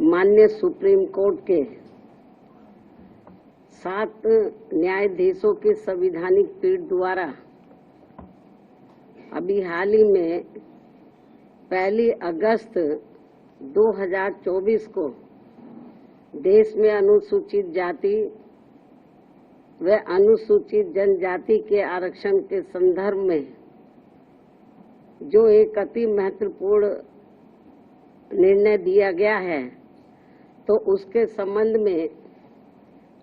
माननीय supreme court के 7 न्यायाधीशों की संवैधानिक पीठ द्वारा अभी हाल ही में 1 अगस्त 2024 को देश में अनुसूचित जाति व अनुसूचित जनजाति के आरक्षण के संदर्भ में जो एक अति महत्वपूर्ण निर्णय दिया गया है, तो उसके संबंध में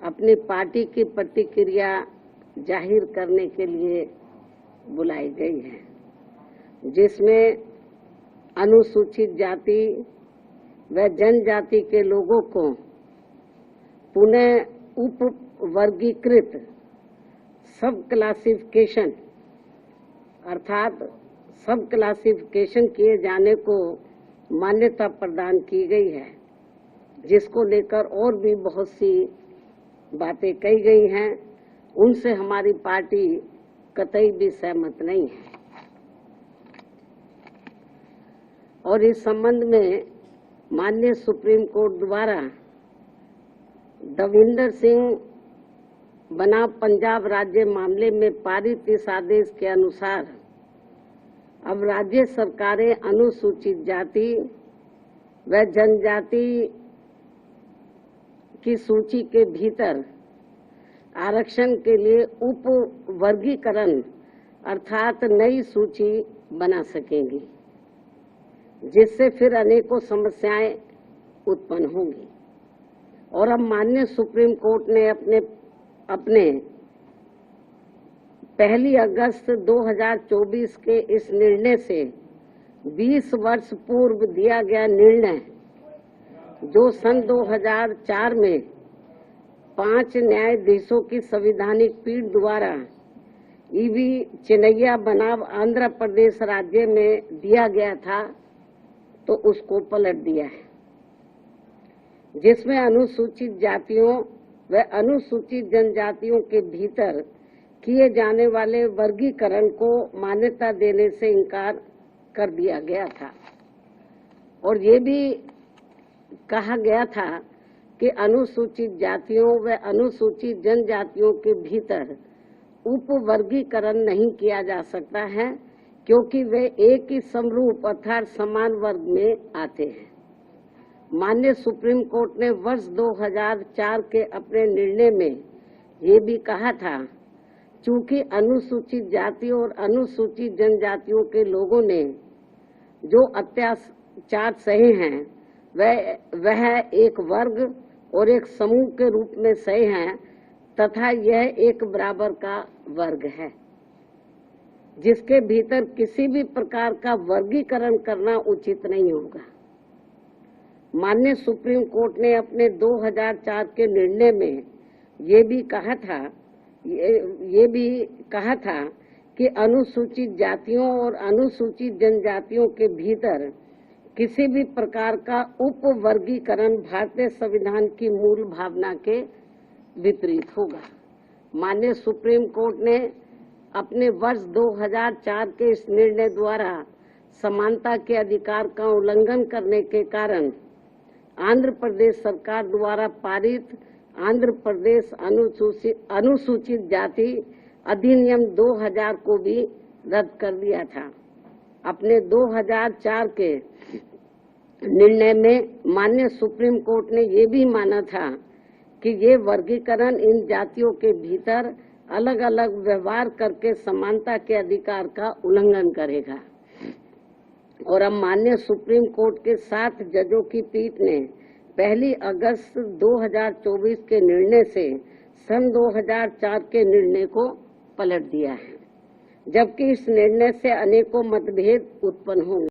अपनी पार्टी की प्रतिक्रिया जाहिर करने के लिए बुलाई गई है, जिसमें अनुसूचित जाति व जनजाति के लोगों को पुनः उप वर्गीकृत सब क्लासिफिकेशन अर्थात सब क्लासिफिकेशन किए जाने को मान्यता प्रदान की गई है, जिसको लेकर और भी बहुत सी बातें कही गई हैं। उनसे हमारी पार्टी कतई भी सहमत नहीं है और इस संबंध में माननीय सुप्रीम कोर्ट द्वारा दविंदर सिंह बनाम पंजाब राज्य मामले में पारित इस आदेश के अनुसार अब राज्य सरकारें अनुसूचित जाति व जनजाति की सूची के भीतर आरक्षण के लिए उप वर्गीकरण अर्थात नई सूची बना सकेंगी, जिससे फिर अनेकों समस्याएं उत्पन्न होंगी। और अब माननीय सुप्रीम कोर्ट ने अपने 1 अगस्त 2024 के इस निर्णय से 20 वर्ष पूर्व दिया गया निर्णय, जो सन 2004 में 5 न्यायाधीशों की संवैधानिक पीठ द्वारा ईवी चिन्नैया बनाम आंध्र प्रदेश राज्य में दिया गया था, तो उसको पलट दिया है, जिसमें अनुसूचित जातियों व अनुसूचित जनजातियों के भीतर किए जाने वाले वर्गीकरण को मान्यता देने से इनकार कर दिया गया था। और ये भी कहा गया था कि अनुसूचित जातियों व अनुसूचित जनजातियों के भीतर उप वर्गीकरण नहीं किया जा सकता है, क्योंकि वे एक ही समरूप अर्थात समान वर्ग में आते हैं। माननीय सुप्रीम कोर्ट ने वर्ष 2004 के अपने निर्णय में ये भी कहा था, चूंकि अनुसूचित जाति और अनुसूचित जनजातियों के लोगों ने जो अत्याचार सहे हैं वह एक वर्ग और एक समूह के रूप में सहे हैं, तथा यह एक बराबर का वर्ग है, जिसके भीतर किसी भी प्रकार का वर्गीकरण करना उचित नहीं होगा। माननीय सुप्रीम कोर्ट ने अपने 2004 के निर्णय में ये भी कहा था कि अनुसूचित जातियों और अनुसूचित जनजातियों के भीतर किसी भी प्रकार का उप वर्गीकरण भारतीय संविधान की मूल भावना के विपरीत होगा। माननीय सुप्रीम कोर्ट ने अपने वर्ष 2004 के इस निर्णय द्वारा समानता के अधिकार का उल्लंघन करने के कारण आंध्र प्रदेश सरकार द्वारा पारित आंध्र प्रदेश अनुसूचित जाति अधिनियम 2000 को भी रद्द कर दिया था। अपने 2004 के निर्णय में माननीय सुप्रीम कोर्ट ने ये भी माना था कि ये वर्गीकरण इन जातियों के भीतर अलग अलग व्यवहार करके समानता के अधिकार का उल्लंघन करेगा। और अब माननीय सुप्रीम कोर्ट के 7 जजों की पीठ ने 1 अगस्त 2024 के निर्णय से सन 2004 के निर्णय को पलट दिया है, जबकि इस निर्णय से अनेकों मतभेद उत्पन्न होंगे।